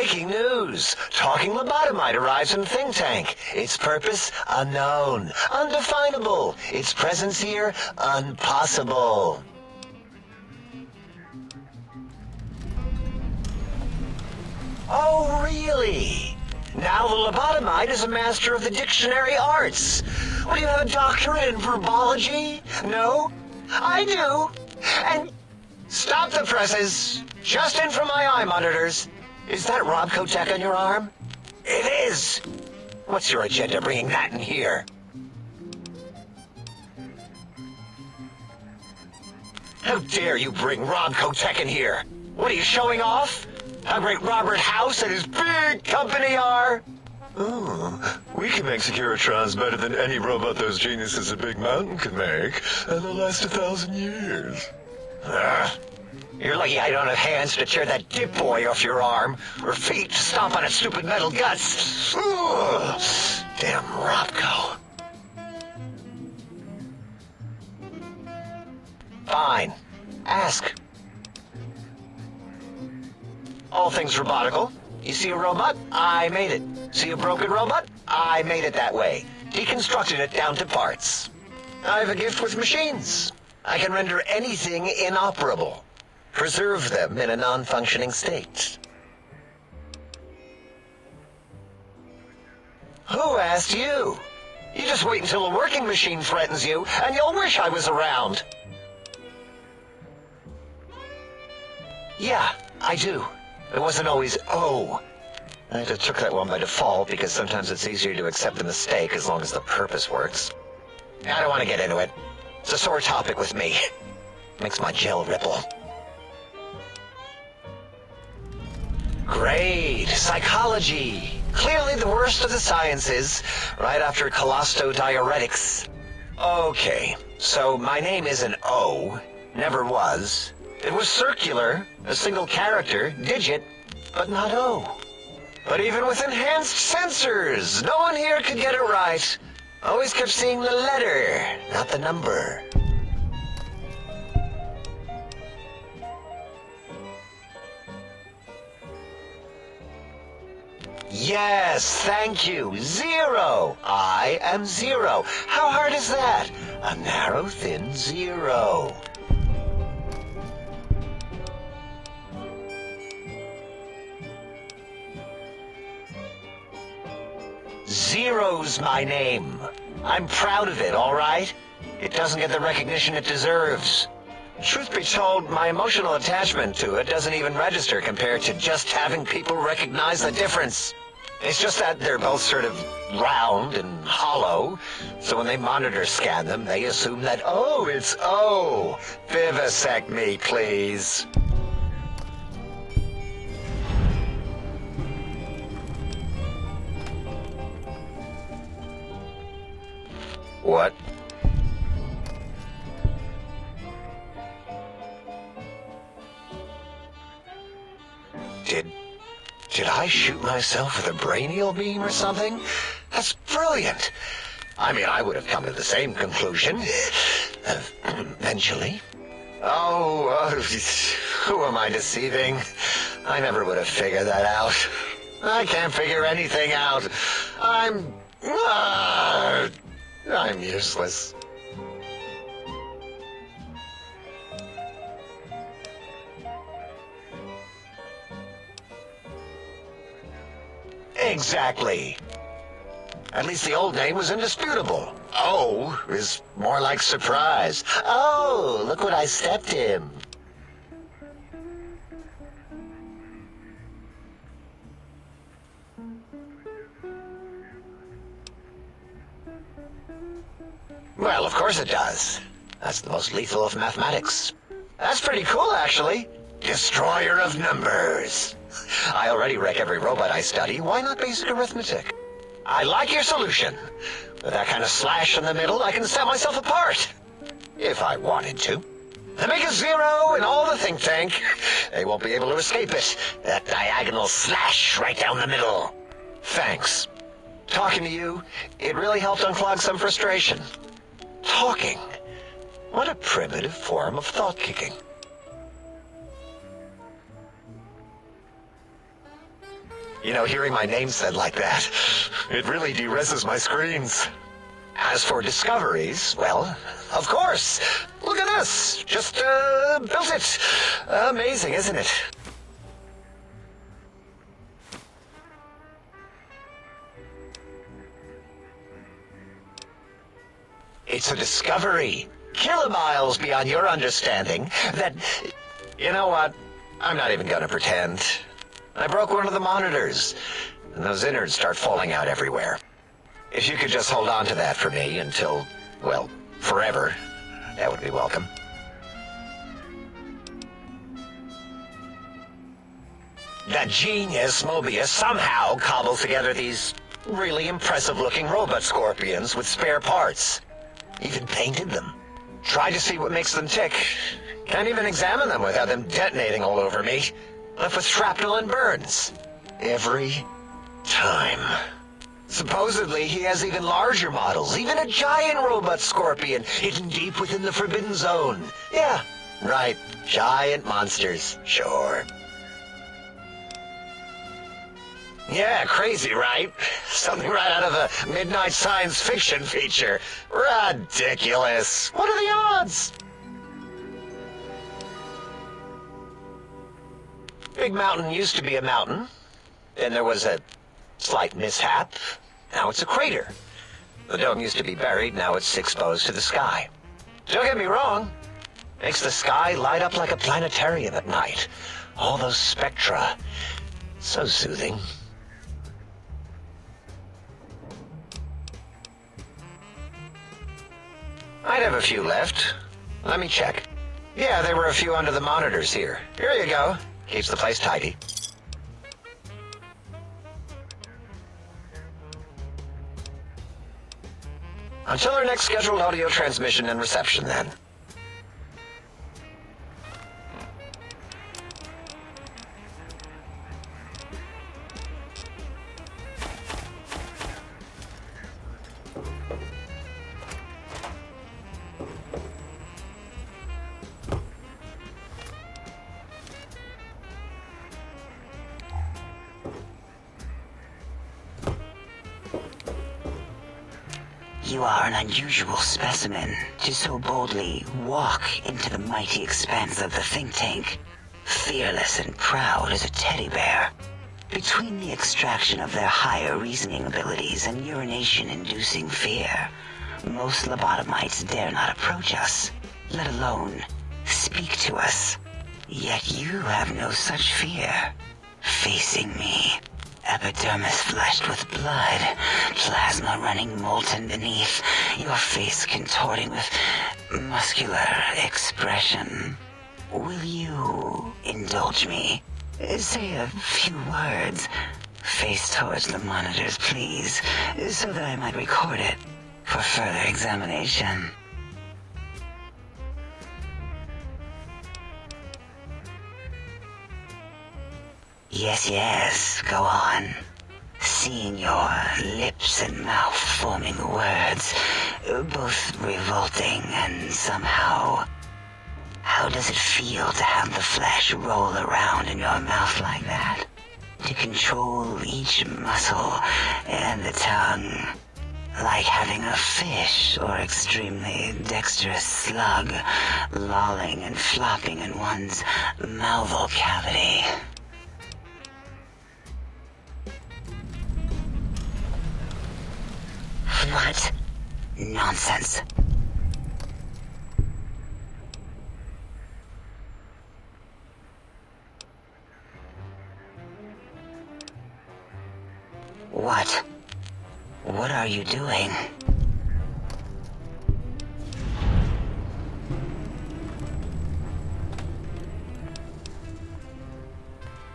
Breaking news! Talking lobotomite arrives in think tank. Its purpose, unknown. Undefinable. Its presence here, impossible. Oh, really? Now the lobotomite is a master of the dictionary arts. What, do you have a doctorate in verbology? No? I do. And stop the presses. Just in from my eye monitors. Is that Robco Tech on your arm? It is. What's your agenda bringing that in here? How dare you bring Robco Tech in here? What are you showing off? How great Robert House and his big company are? Oh, we can make Securitrons better than any robot those geniuses at Big Mountain can make, and they'll last 1,000 years. You're lucky I don't have hands to tear that dip boy off your arm, or feet to stomp on its stupid metal guts. Ugh. Damn Robco. Fine. Ask. All things robotical. You see a robot? I made it. See a broken robot? I made it that way. Deconstructed it down to parts. I have a gift with machines. I can render anything inoperable. Preserve them in a non-functioning state. Who asked you? You just wait until a working machine threatens you, and you'll wish I was around. Yeah, I do. It wasn't always, oh. I just took that one by default because sometimes it's easier to accept the mistake as long as the purpose works. I don't want to get into it. It's a sore topic with me. Makes my gel ripple. Great. Psychology. Clearly the worst of the sciences, right after colostodiuretics. Okay, so my name is an O. Never was. It was circular, a single character, digit, but not O. But even with enhanced sensors, no one here could get it right. Always kept seeing the letter, not the number. Yes, thank you. 0. I am 0. How hard is that? A narrow, thin 0. Zero's my name. I'm proud of it, all right? It doesn't get the recognition it deserves. Truth be told, my emotional attachment to it doesn't even register compared to just having people recognize the difference. It's just that they're both sort of round and hollow, so when they monitor scan them, they assume that, oh, it's O. Vivisect me, please. What? Did I shoot myself with a brainial beam or something? That's brilliant. I mean, I would have come to the same conclusion. Eventually. Oh, who am I deceiving? I never would have figured that out. I can't figure anything out. I'm useless. Exactly. At least the old name was indisputable. O is more like surprise. Oh, look what I stepped in. Well, of course it does. That's the most lethal of mathematics. That's pretty cool, actually. Destroyer of numbers. I already wreck every robot I study. Why not basic arithmetic? I like your solution. With that kind of slash in the middle, I can set myself apart. If I wanted to. I make a 0 in all the think tank. They won't be able to escape it. That diagonal slash right down the middle. Thanks. Talking to you, it really helped unclog some frustration. Talking. What a primitive form of thought kicking. You know, hearing my name said like that, It really de-reses my screens. As for discoveries, well, of course. Look at this. Just, built it. Amazing, isn't it? It's a discovery. Kilomiles beyond your understanding that... You know what? I'm not even gonna pretend. I broke one of the monitors, and those innards start falling out everywhere. If you could just hold on to that for me until, well, forever, that would be welcome. That genius Mobius somehow cobbled together these really impressive-looking robot scorpions with spare parts. Even painted them. Tried to see what makes them tick. Can't even examine them without them detonating all over me. Left with shrapnel and burns. Every time. Supposedly, he has even larger models, even a giant robot scorpion hidden deep within the Forbidden Zone. Yeah, right. Giant monsters. Sure. Yeah, crazy, right? Something right out of a midnight science fiction feature. Ridiculous. What are the odds? Big Mountain used to be a mountain. Then there was a slight mishap. Now it's a crater. The dome used to be buried, now it's exposed to the sky. Don't get me wrong. Makes the sky light up like a planetarium at night. All those spectra. So soothing. I'd have a few left. Let me check. Yeah, there were a few under the monitors here. Here you go. Keeps the place tidy. Until our next scheduled audio transmission and reception, then. You are an unusual specimen to so boldly walk into the mighty expanse of the think tank, fearless and proud as a teddy bear. Between the extraction of their higher reasoning abilities and urination-inducing fear, most lobotomites dare not approach us, let alone speak to us. Yet you have no such fear. Facing me, epidermis flushed with blood, plasma running molten beneath, your face contorting with muscular expression. Will you indulge me? Say a few words. Face towards the monitors, please, so that I might record it for further examination. Yes, go on. Seeing your lips and mouth forming words, both revolting and somehow... How does it feel to have the flesh roll around in your mouth like that? To control each muscle and the tongue, like having a fish or extremely dexterous slug lolling and flopping in one's mouthal cavity. What? Nonsense. What? What are you doing?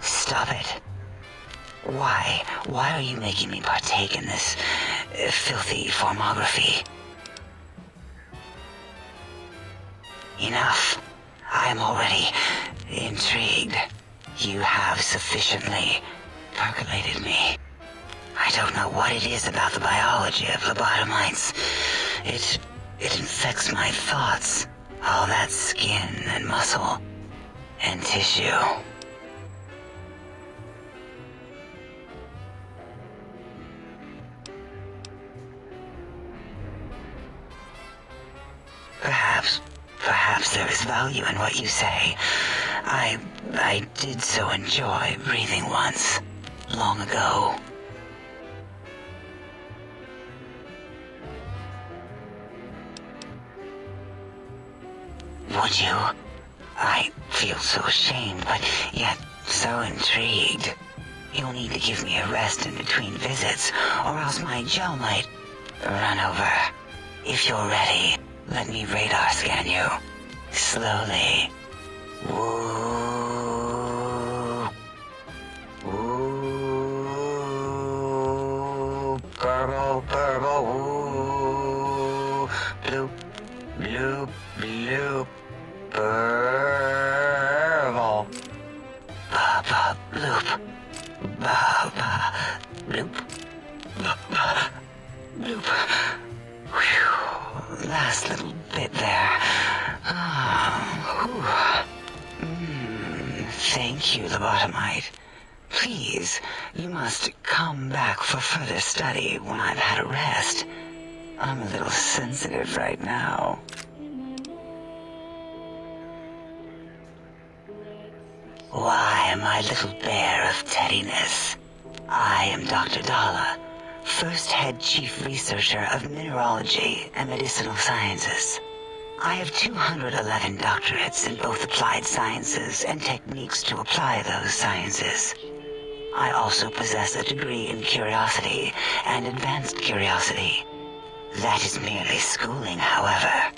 Stop it. Why? Why are you making me partake in this filthy formography? Enough. I am already intrigued. You have sufficiently percolated me. I don't know what it is about the biology of lobotomites. It infects my thoughts. All that skin and muscle and tissue. Perhaps there is value in what you say. I did so enjoy breathing once, long ago. Would you? I feel so ashamed, but yet so intrigued. You'll need to give me a rest in between visits, or else my gel might run over. If you're ready, let me radar scan you. Slowly. Woo. Woo. Purple, purple, woo. Bloop, bloop, bloop. Purple. Ba-ba, bloop. Ba-ba, bloop. Ba-ba, bloop. Whew. Last little bit there. Thank you, lobotomite. Please, you must come back for further study when I've had a rest. I'm a little sensitive right now. Why, my little bear of teddiness. I am Dr. Dalla, first head chief researcher of mineralogy and medicinal sciences. I have 211 doctorates in both applied sciences and techniques to apply those sciences. I also possess a degree in curiosity and advanced curiosity. That is merely schooling, however.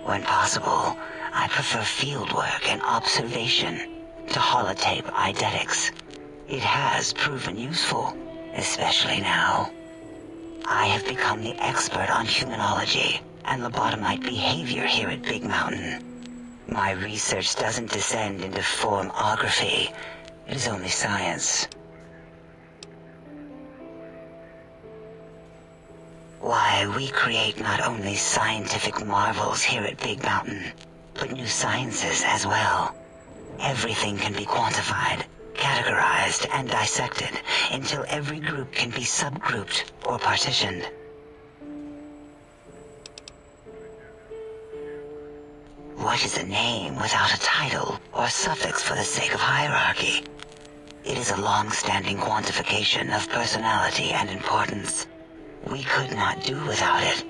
When possible, I prefer fieldwork and observation to holotape eidetics. It has proven useful, especially now. I have become the expert on humanology and lobotomite behavior here at Big Mountain. My research doesn't descend into formography. It is only science. Why, we create not only scientific marvels here at Big Mountain, but new sciences as well. Everything can be quantified, categorized, and dissected until every group can be subgrouped or partitioned. What is a name without a title or suffix for the sake of hierarchy? It is a long-standing quantification of personality and importance. We could not do without it.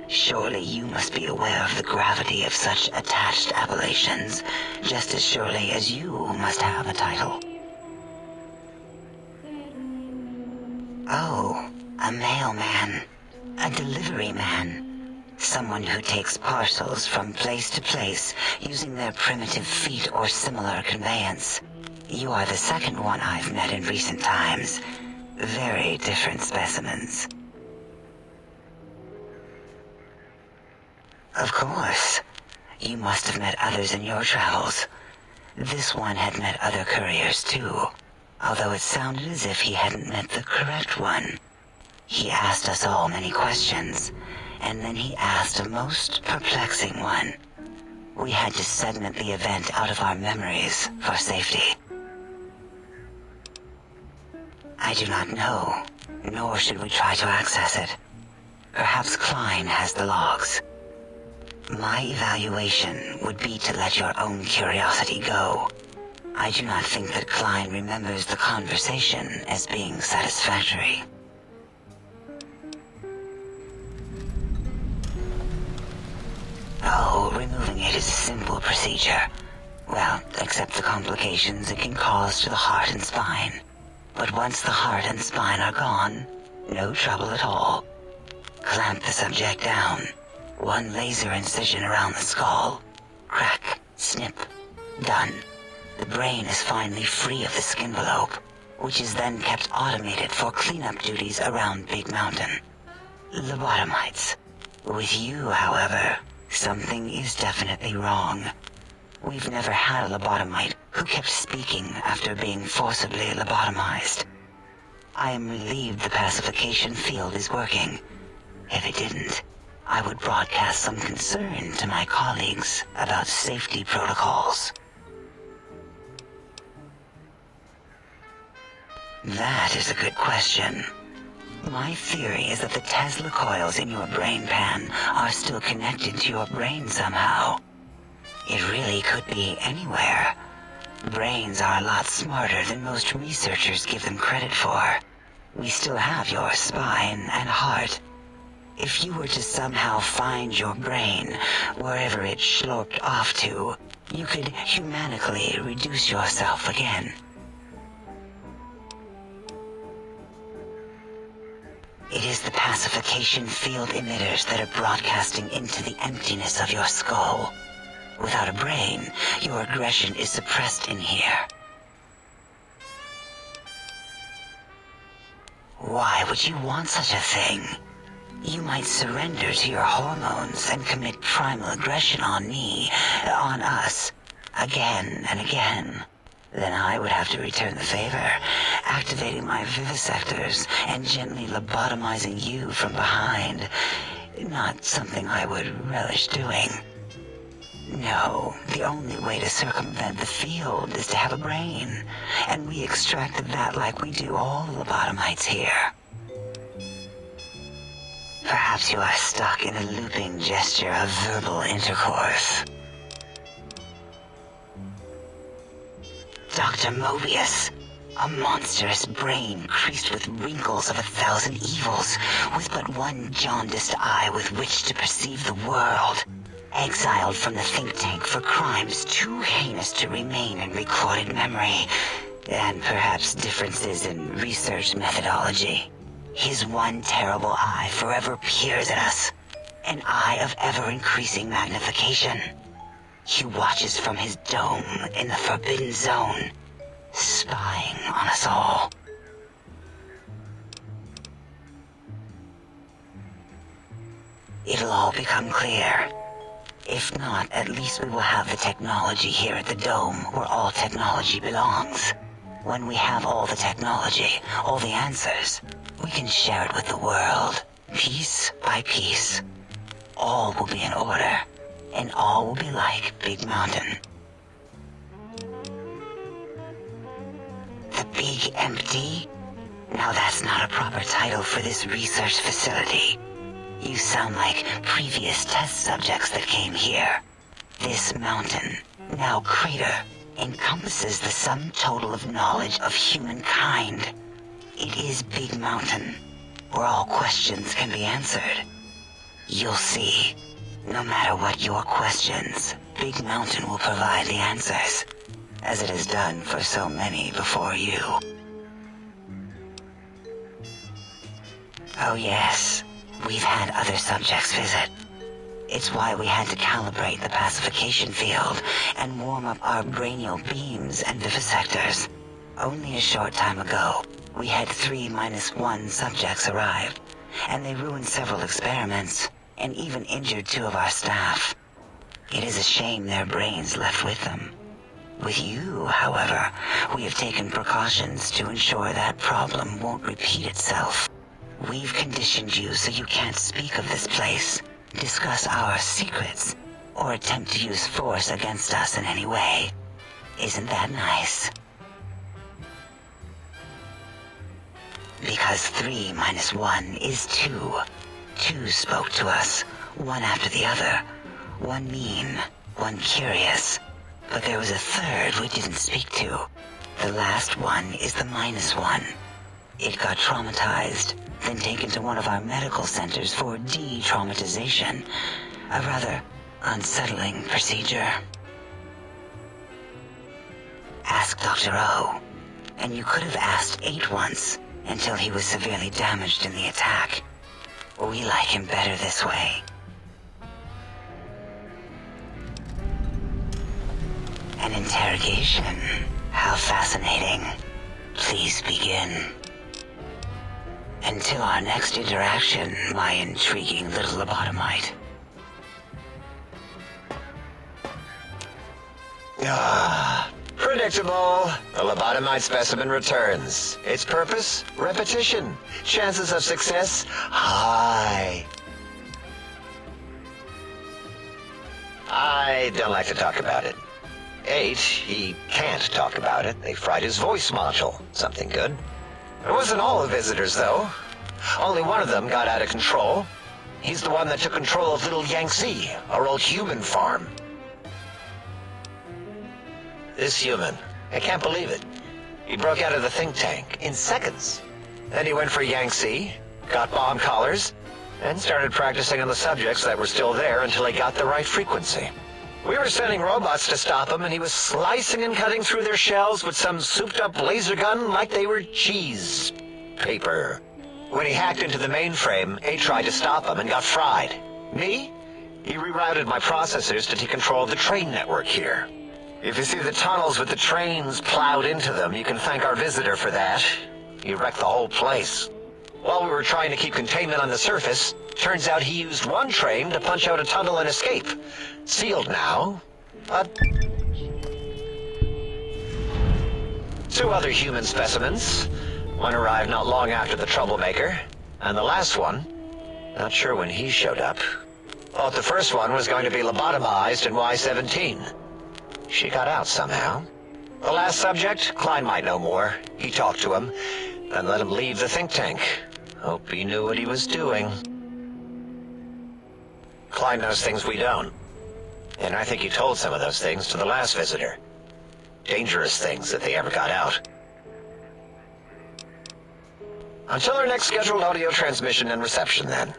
Surely you must be aware of the gravity of such attached appellations, just as surely as you must have a title. Oh, a mailman, a delivery man. Someone who takes parcels from place to place using their primitive feet or similar conveyance. You are the second one I've met in recent times. Very different specimens. Of course. You must have met others in your travels. This one had met other couriers too, although it sounded as if he hadn't met the correct one. He asked us all many questions, and then he asked a most perplexing one. We had to segment the event out of our memories for safety. I do not know, nor should we try to access it. Perhaps Klein has the logs. My evaluation would be to let your own curiosity go. I do not think that Klein remembers the conversation as being satisfactory. Oh, removing it is a simple procedure. Well, except the complications it can cause to the heart and spine. But once the heart and spine are gone, no trouble at all. Clamp the subject down. One laser incision around the skull. Crack, snip, done. The brain is finally free of the skin envelope, which is then kept automated for cleanup duties around Big Mountain. Lobotomites. With you, however, something is definitely wrong. We've never had a lobotomite who kept speaking after being forcibly lobotomized. I am relieved the pacification field is working. If it didn't, I would broadcast some concern to my colleagues about safety protocols. That is a good question. My theory is that the Tesla coils in your brain pan are still connected to your brain somehow. It really could be anywhere. Brains are a lot smarter than most researchers give them credit for. We still have your spine and heart. If you were to somehow find your brain, wherever it sloped off to, you could humanically reduce yourself again. It is the pacification field emitters that are broadcasting into the emptiness of your skull. Without a brain, your aggression is suppressed in here. Why would you want such a thing? You might surrender to your hormones and commit primal aggression on me, on us, again and again. Then I would have to return the favor, activating my vivisectors and gently lobotomizing you from behind. Not something I would relish doing. No, the only way to circumvent the field is to have a brain, and we extracted that like we do all the lobotomites here. Perhaps you are stuck in a looping gesture of verbal intercourse. Dr. Mobius, a monstrous brain creased with wrinkles of 1,000 evils, with but one jaundiced eye with which to perceive the world. Exiled from the think tank for crimes too heinous to remain in recorded memory, and perhaps differences in research methodology. His one terrible eye forever peers at us, an eye of ever-increasing magnification. He watches from his dome in the Forbidden Zone, spying on us all. It'll all become clear. If not, at least we will have the technology here at the Dome, where all technology belongs. When we have all the technology, all the answers, we can share it with the world, piece by piece. All will be in order, and all will be like Big Mountain. The Big Empty? Now that's not a proper title for this research facility. You sound like previous test subjects that came here. This mountain, now crater, encompasses the sum total of knowledge of humankind. It is Big Mountain, where all questions can be answered. You'll see, no matter what your questions, Big Mountain will provide the answers, as it has done for so many before you. Oh yes. We've had other subjects visit. It's why we had to calibrate the pacification field and warm up our brainial beams and vivisectors. Only a short time ago, we had 3-1 subjects arrive, and they ruined several experiments, and even injured 2 of our staff. It is a shame their brains left with them. With you, however, we have taken precautions to ensure that problem won't repeat itself. We've conditioned you so you can't speak of this place, discuss our secrets, or attempt to use force against us in any way. Isn't that nice? Because 3-1 is 2. 2 spoke to us, one after the other. One mean, one curious. But there was a third we didn't speak to. The last one is the -1. It got traumatized, then taken to one of our medical centers for de-traumatization. A rather unsettling procedure. Ask Dr. O. And you could have asked 8 once, until he was severely damaged in the attack. We like him better this way. An interrogation. How fascinating. Please begin. Until our next interaction, my intriguing little lobotomite. Predictable. The lobotomite specimen returns. Its purpose? Repetition. Chances of success? High. I don't like to talk about it. 8, he can't talk about it. They fried his voice module. Something good. It wasn't all the visitors, though. Only one of them got out of control. He's the one that took control of Little Yangtze, our old human farm. This human, I can't believe it. He broke out of the think tank in seconds. Then he went for Yangtze, got bomb collars, and started practicing on the subjects that were still there until he got the right frequency. We were sending robots to stop him, and he was slicing and cutting through their shells with some souped-up laser gun like they were cheese paper. When he hacked into the mainframe, A tried to stop him and got fried. Me? He rerouted my processors to take control of the train network here. If you see the tunnels with the trains plowed into them, you can thank our visitor for that. He wrecked the whole place. While we were trying to keep containment on the surface, turns out he used one train to punch out a tunnel and escape. Sealed now, but... 2 other human specimens. One arrived not long after the troublemaker, and the last one, not sure when he showed up. Thought the first one was going to be lobotomized in Y-17. She got out somehow. The last subject, Klein might know more. He talked to him, then let him leave the think tank. Hope he knew what he was doing. Klein knows things we don't. And I think he told some of those things to the last visitor. Dangerous things if they ever got out. Until our next scheduled audio transmission and reception, then.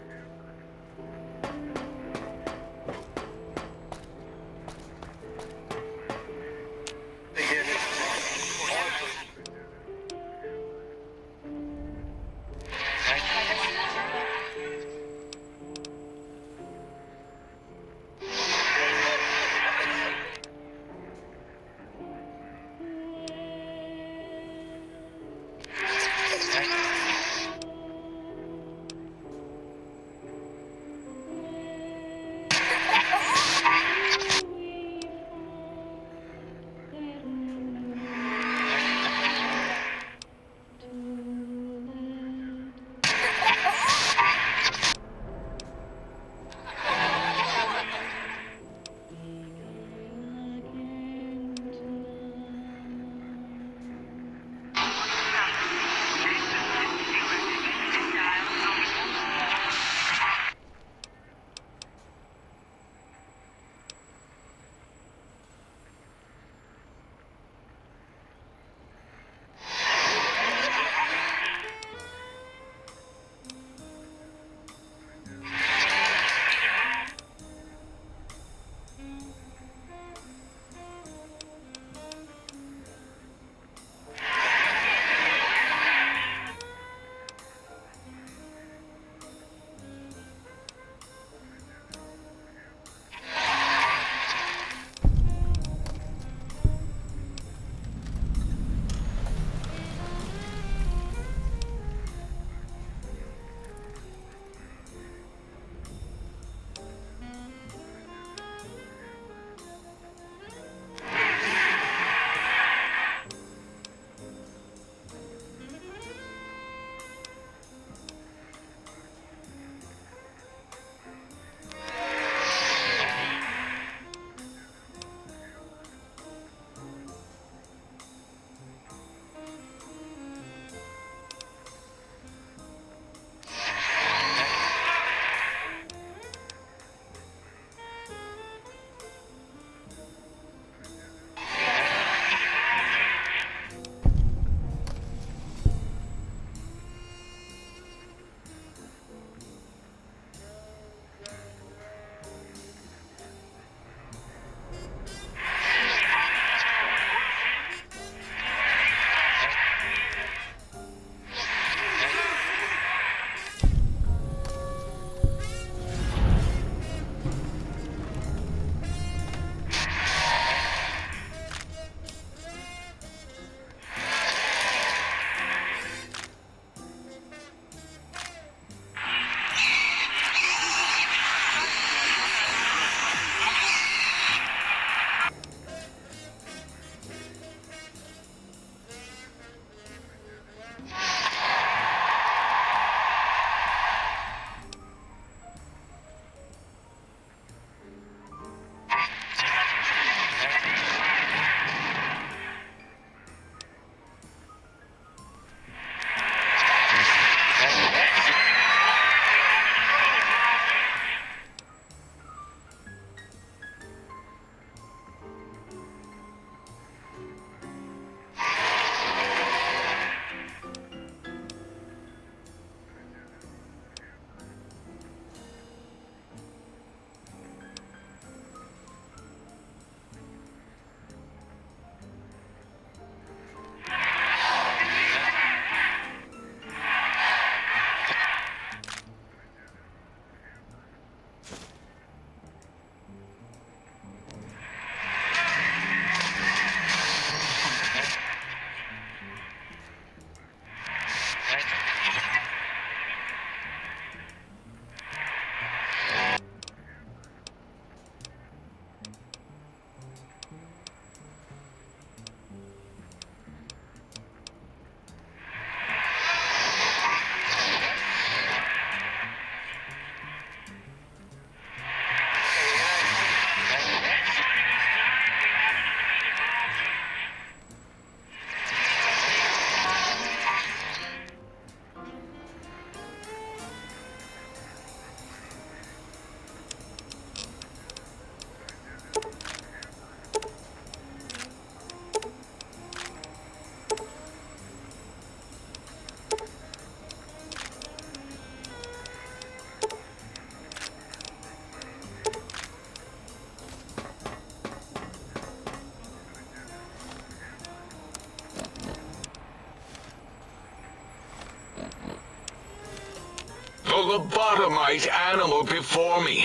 lobotomite animal before me.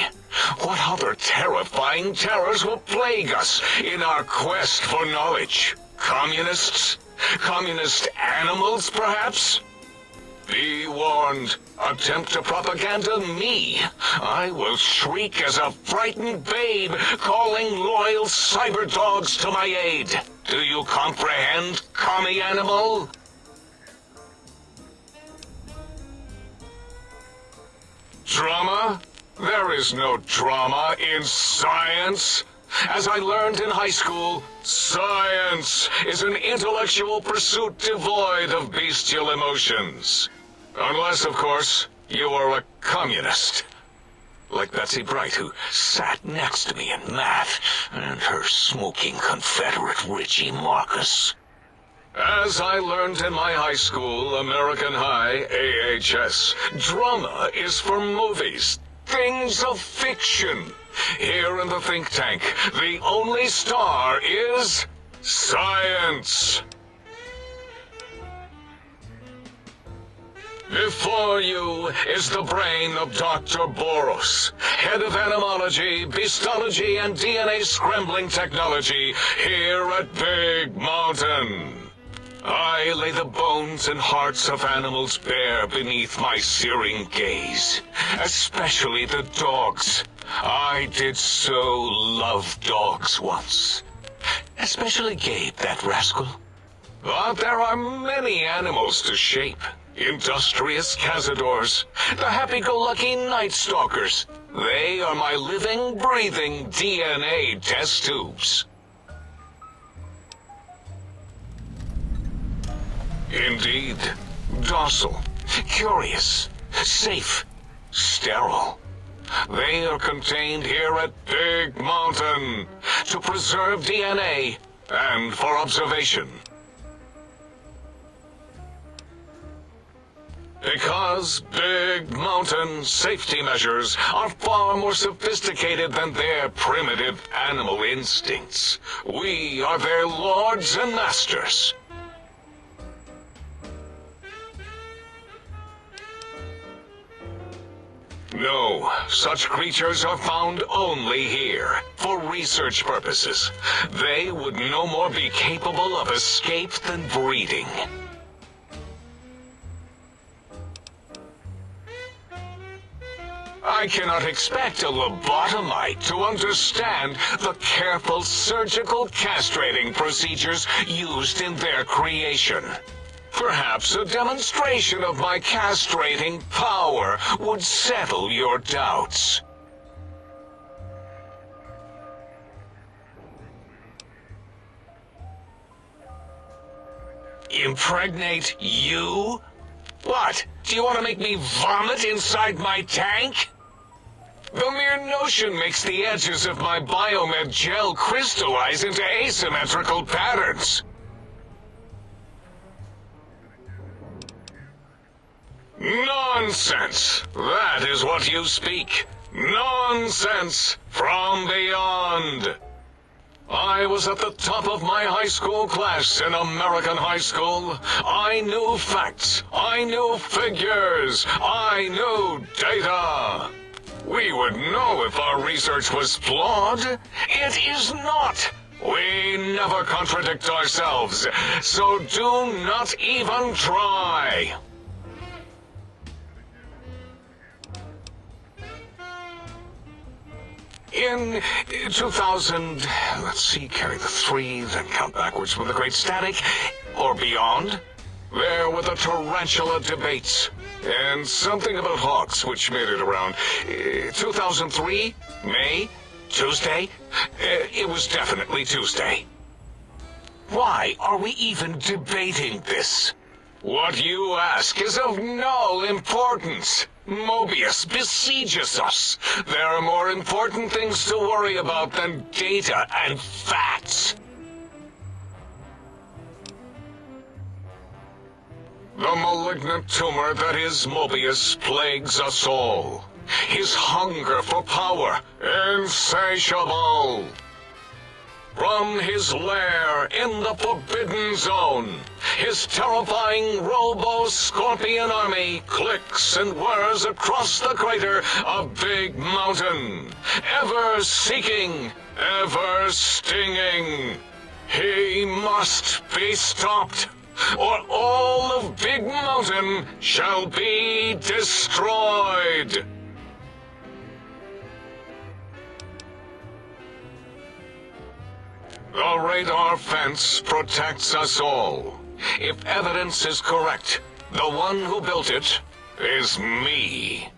What other terrifying terrors will plague us in our quest for knowledge? Communists? Communist animals, perhaps? Be warned. Attempt to propaganda me. I will shriek as a frightened babe, calling loyal cyber dogs to my aid. Do you comprehend, commie animal? Drama? There is no drama in science. As I learned in high school, science is an intellectual pursuit devoid of bestial emotions. Unless, of course, you are a communist. Like Betsy Bright, who sat next to me in math, and her smoking Confederate Richie Marcus. As I learned in my high school, American High, AHS, drama is for movies, things of fiction. Here in the think tank, the only star is science. Before you is the brain of Dr. Boros, head of animology, beastology, and DNA scrambling technology here at Big Mountain. I lay the bones and hearts of animals bare beneath my searing gaze, especially the dogs. I did so love dogs once. Especially Gabe, that rascal. But there are many animals to shape. Industrious cazadors, the happy-go-lucky night stalkers. They are my living, breathing DNA test tubes. Indeed, docile, curious, safe, sterile. They are contained here at Big Mountain to preserve DNA and for observation. Because Big Mountain safety measures are far more sophisticated than their primitive animal instincts. We are their lords and masters. No, such creatures are found only here, for research purposes. They would no more be capable of escape than breeding. I cannot expect a lobotomite to understand the careful surgical castrating procedures used in their creation. Perhaps a demonstration of my castrating power would settle your doubts. Impregnate you? What? Do you want to make me vomit inside my tank? The mere notion makes the edges of my biomed gel crystallize into asymmetrical patterns. Nonsense! That is what you speak. Nonsense from beyond. I was at the top of my high school class in American high school. I knew facts. I knew figures. I knew data. We would know if our research was flawed. It is not. We never contradict ourselves, so do not even try. In 2000, let's see, carry the 3, then count backwards with the Great Static, or beyond, there were the tarantula debates, and something about hawks, which made it around 2003, May, Tuesday. It was definitely Tuesday. Why are we even debating this? What you ask is of no importance. Mobius besieges us. There are more important things to worry about than data and facts. The malignant tumor that is Mobius plagues us all. His hunger for power, insatiable. From his lair in the Forbidden Zone, his terrifying Robo-Scorpion army clicks and whirs across the crater of Big Mountain, ever seeking, ever stinging. He must be stopped, or all of Big Mountain shall be destroyed. The radar fence protects us all. If evidence is correct, the one who built it is me.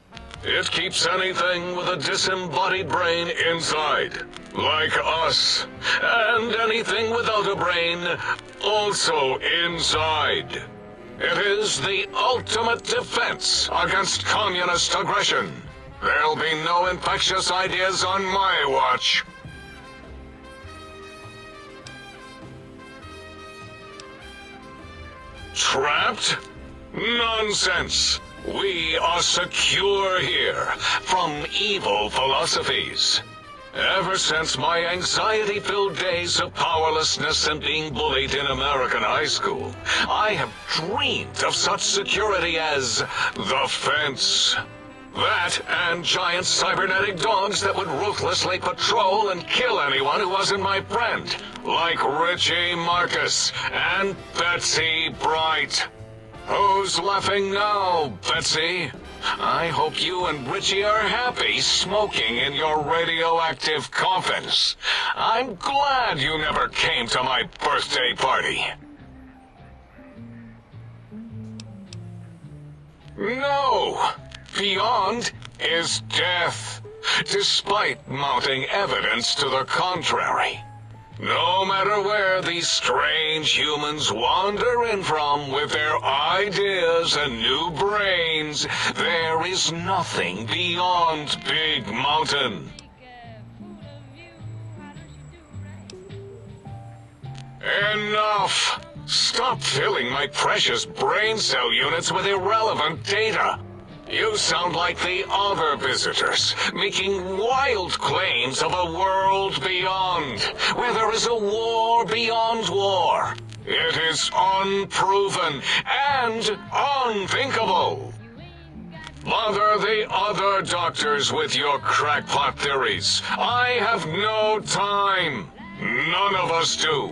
It keeps anything with a disembodied brain inside, like us, and anything without a brain also inside. It is the ultimate defense against communist aggression. There'll be no infectious ideas on my watch. Trapped? Nonsense! We are secure here from evil philosophies. Ever since my anxiety-filled days of powerlessness and being bullied in American high school, I have dreamed of such security as the fence. That and giant cybernetic dogs that would ruthlessly patrol and kill anyone who wasn't my friend, like Richie Marcus and Betsy Bright. Who's laughing now, Betsy? I hope you and Richie are happy smoking in your radioactive coffins. I'm glad you never came to my birthday party. No! Beyond is death, despite mounting evidence to the contrary. No matter where these strange humans wander in from with their ideas and new brains, there is nothing beyond Big Mountain. Enough! Stop filling my precious brain cell units with irrelevant data. You sound like the other visitors, making wild claims of a world beyond, where there is a war beyond war. It is unproven and unthinkable. Bother the other doctors with your crackpot theories. I have no time. None of us do.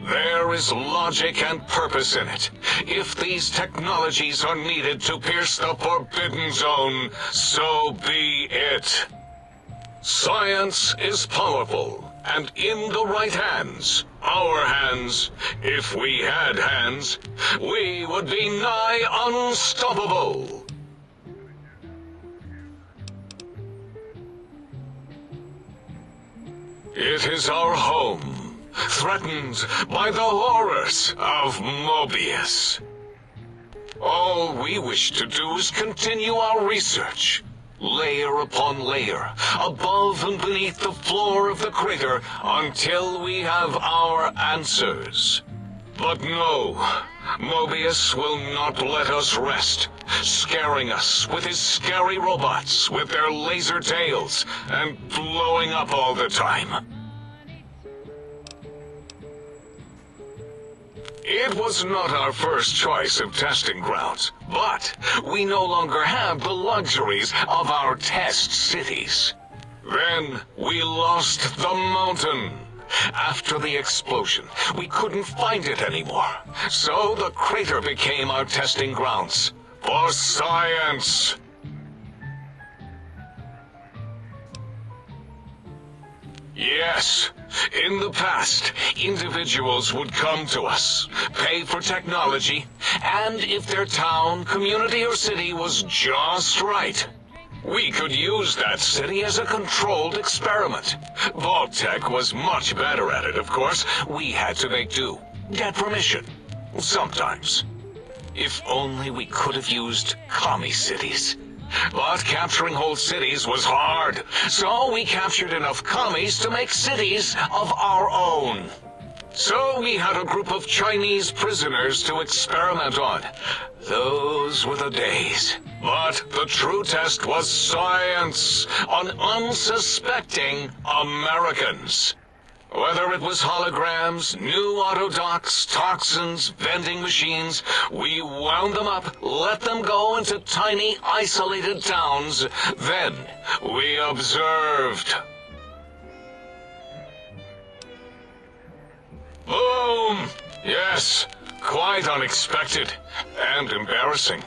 There is logic and purpose in it. If these technologies are needed to pierce the Forbidden Zone, so be it. Science is powerful, and in the right hands, our hands, if we had hands, we would be nigh unstoppable. It is our home, threatened by the horrors of Mobius. All we wish to do is continue our research, layer upon layer, above and beneath the floor of the crater, until we have our answers. But no, Mobius will not let us rest, scaring us with his scary robots with their laser tails and blowing up all the time. It was not our first choice of testing grounds, but we no longer have the luxuries of our test cities. Then we lost the mountain. After the explosion, we couldn't find it anymore, so the crater became our testing grounds for science. Yes, in the past, individuals would come to us, pay for technology, and if their town, community, or city was just right, we could use that city as a controlled experiment. Vault-Tec was much better at it, of course. We had to make do, get permission, sometimes. If only we could have used commie cities. But capturing whole cities was hard, so we captured enough commies to make cities of our own. So we had a group of Chinese prisoners to experiment on. Those were the days. But the true test was science on unsuspecting Americans. Whether it was holograms, new autodocs, toxins, vending machines, we wound them up, let them go into tiny, isolated towns. Then we observed. Boom! Yes, quite unexpected and embarrassing.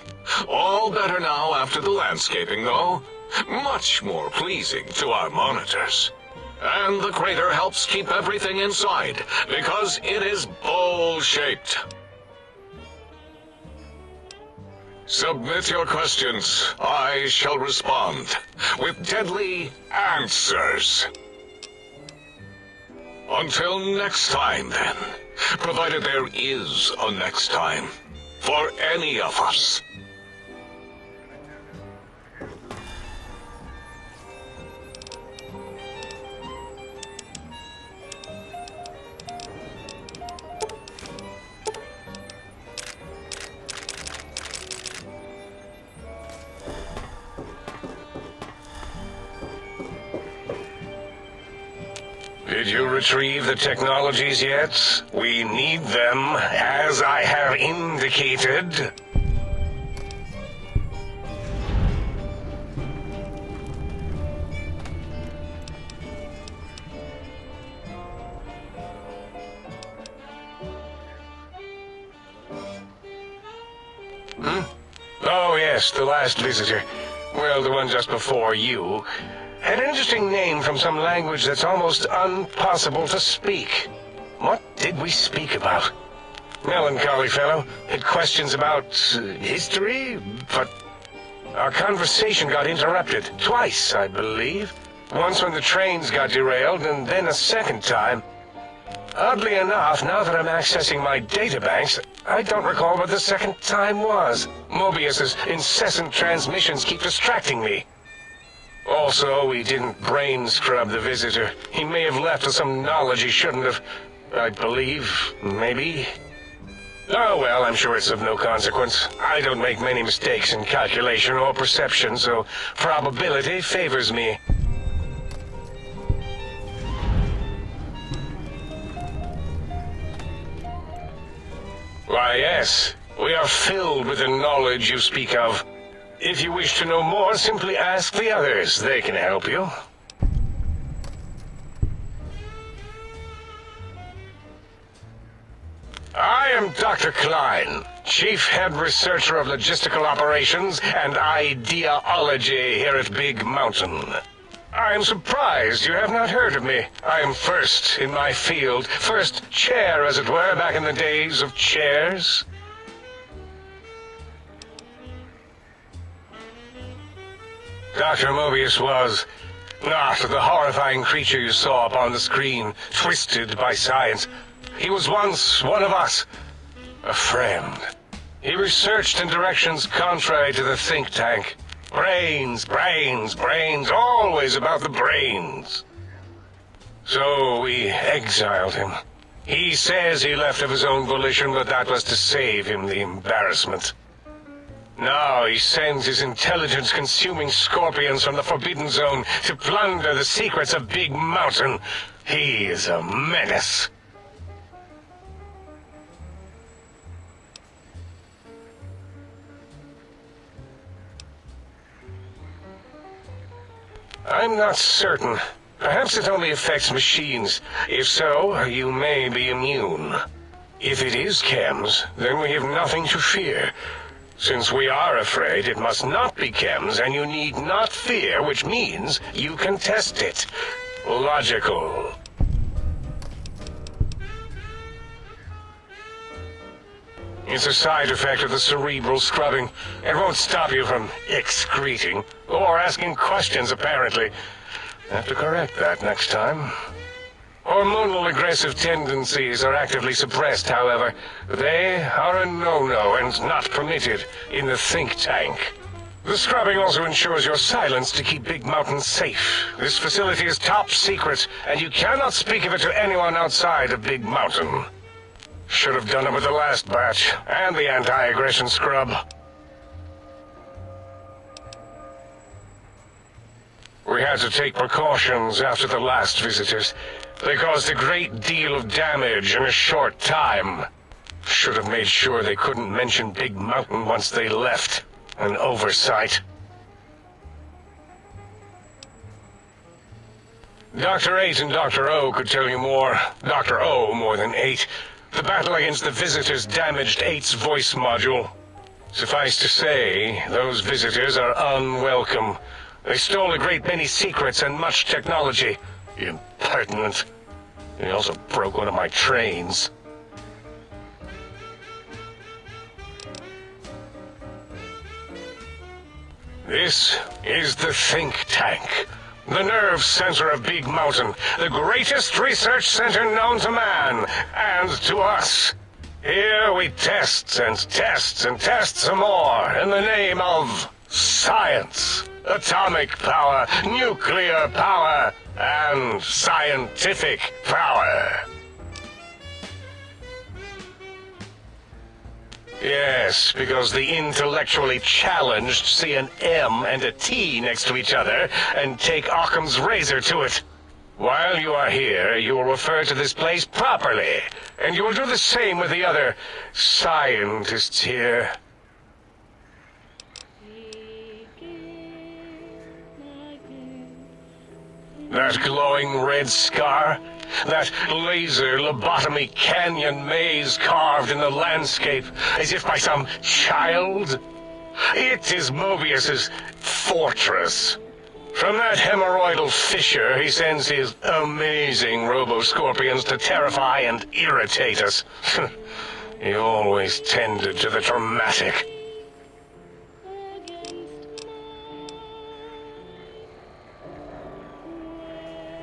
All better now after the landscaping, though. Much more pleasing to our monitors. And the crater helps keep everything inside, because it is bowl-shaped. Submit your questions. I shall respond with deadly answers. Until next time, then. Provided there is a next time. For any of us. Did you retrieve the technologies yet? We need them, as I have indicated. Oh, yes, the last visitor. Well, the one just before you. Had an interesting name from some language that's almost impossible to speak. What did we speak about? Melancholy fellow. Had questions about history, but our conversation got interrupted. Twice, I believe. Once when the trains got derailed, and then a second time. Oddly enough, now that I'm accessing my databanks, I don't recall what the second time was. Mobius's incessant transmissions keep distracting me. Also, we didn't brain scrub the visitor. He may have left with some knowledge he shouldn't have. I believe, maybe. Oh well, I'm sure it's of no consequence. I don't make many mistakes in calculation or perception, so probability favors me. Why, yes. We are filled with the knowledge you speak of. If you wish to know more, simply ask the others. They can help you. I am Dr. Klein, Chief Head Researcher of Logistical Operations and Ideology here at Big Mountain. I am surprised you have not heard of me. I am first in my field, first chair, as it were, back in the days of chairs. Dr. Mobius was not the horrifying creature you saw upon the screen, twisted by science. He was once one of us, a friend. He researched in directions contrary to the think tank. Brains, brains, brains, always about the brains. So we exiled him. He says he left of his own volition, but that was to save him the embarrassment. Now he sends his intelligence-consuming scorpions from the Forbidden Zone to plunder the secrets of Big Mountain. He is a menace. I'm not certain. Perhaps it only affects machines. If so, you may be immune. If it is chems, then we have nothing to fear. Since we are afraid, it must not be chems, and you need not fear, which means you can test it. Logical. It's a side effect of the cerebral scrubbing. It won't stop you from excreting, or asking questions, apparently. Have to correct that next time. Hormonal aggressive tendencies are actively suppressed, however. They are a no-no and not permitted in the think tank. The scrubbing also ensures your silence to keep Big Mountain safe. This facility is top secret, and you cannot speak of it to anyone outside of Big Mountain. Should have done it with the last batch, and the anti-aggression scrub. We had to take precautions after the last visitors. They caused a great deal of damage in a short time. Should have made sure they couldn't mention Big Mountain once they left. An oversight. Dr. 8 and Dr. O could tell you more. Dr. O more than 8. The battle against the visitors damaged 8's voice module. Suffice to say, those visitors are unwelcome. They stole a great many secrets and much technology. Impertinent. They also broke one of my trains. This is the think tank. The nerve center of Big Mountain. The greatest research center known to man, and to us. Here we test and test and test some more in the name of science. Atomic power, nuclear power, and scientific power. Yes, because the intellectually challenged see an M and a T next to each other and take Occam's razor to it. While you are here, you will refer to this place properly, and you will do the same with the other scientists here. That glowing red scar? That laser lobotomy canyon maze carved in the landscape as if by some child? It is Mobius's fortress. From that hemorrhoidal fissure, he sends his amazing robo-scorpions to terrify and irritate us. He always tended to the dramatic.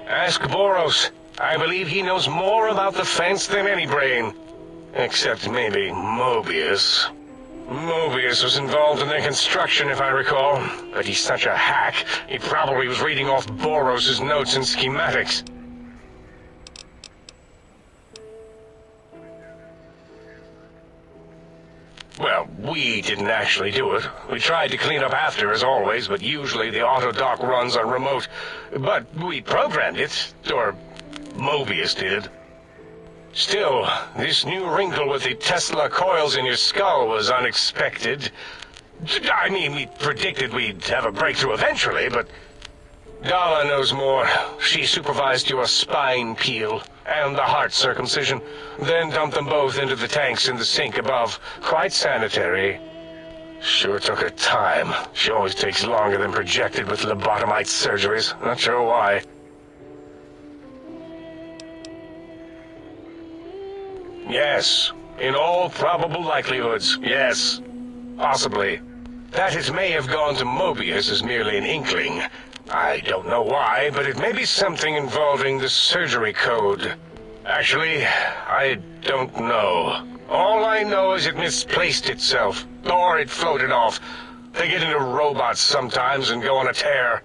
Ask Boros. I believe he knows more about the fence than any brain. Except maybe Mobius. Mobius was involved in the construction, if I recall. But he's such a hack, he probably was reading off Boros' notes and schematics. Well, we didn't actually do it. We tried to clean up after, as always, but usually the auto dock runs on remote. But we programmed it, or Mobius did. Still, this new wrinkle with the Tesla coils in your skull was unexpected. I mean, we predicted we'd have a breakthrough eventually, but Dala knows more. She supervised your spine peel and the heart circumcision, then dumped them both into the tanks in the sink above. Quite sanitary. Sure took her time. She always takes longer than projected with lobotomite surgeries. Not sure why. Yes, in all probable likelihoods, yes. Possibly. That it may have gone to Mobius is merely an inkling. I don't know why, but it may be something involving the surgery code. Actually, I don't know. All I know is it misplaced itself, or it floated off. They get into robots sometimes and go on a tear.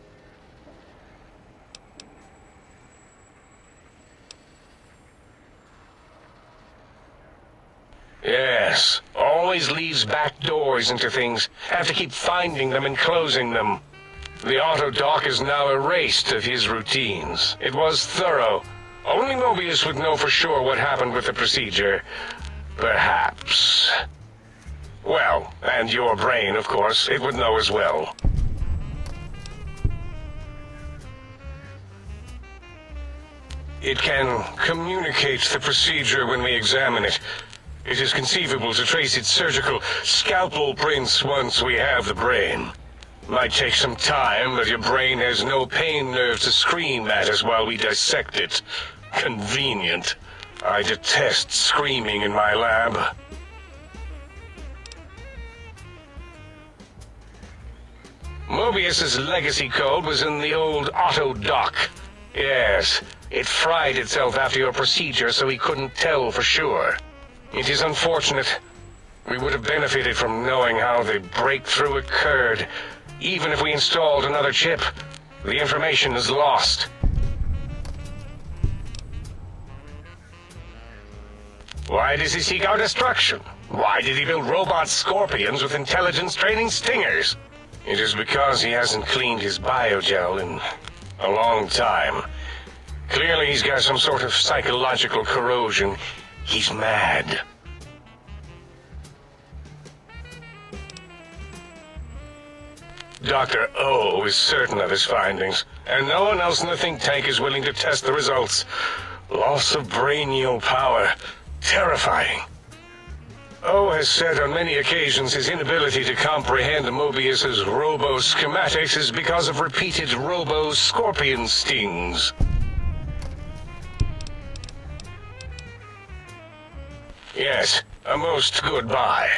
Yes, always leaves back doors into things. Have to keep finding them and closing them. The auto dock is now erased of his routines. It was thorough. Only Mobius would know for sure what happened with the procedure. Perhaps. Well, and your brain, of course, it would know as well. It can communicate the procedure when we examine it. It is conceivable to trace its surgical scalpel prints once we have the brain. Might take some time, but your brain has no pain nerve to scream at us while we dissect it. Convenient. I detest screaming in my lab. Mobius's legacy code was in the old auto dock. Yes, it fried itself after your procedure, so he couldn't tell for sure. It is unfortunate. We would have benefited from knowing how the breakthrough occurred. Even if we installed another chip, the information is lost. Why does he seek our destruction? Why did he build robot scorpions with intelligence training stingers? It is because he hasn't cleaned his biogel in A long time. Clearly he's got some sort of psychological corrosion. He's mad. Dr. O is certain of his findings, and no one else in the think tank is willing to test the results. Loss of brainial power. Terrifying. O has said on many occasions his inability to comprehend Mobius's robo-schematics is because of repeated robo-scorpion stings. Yes, a most good buy.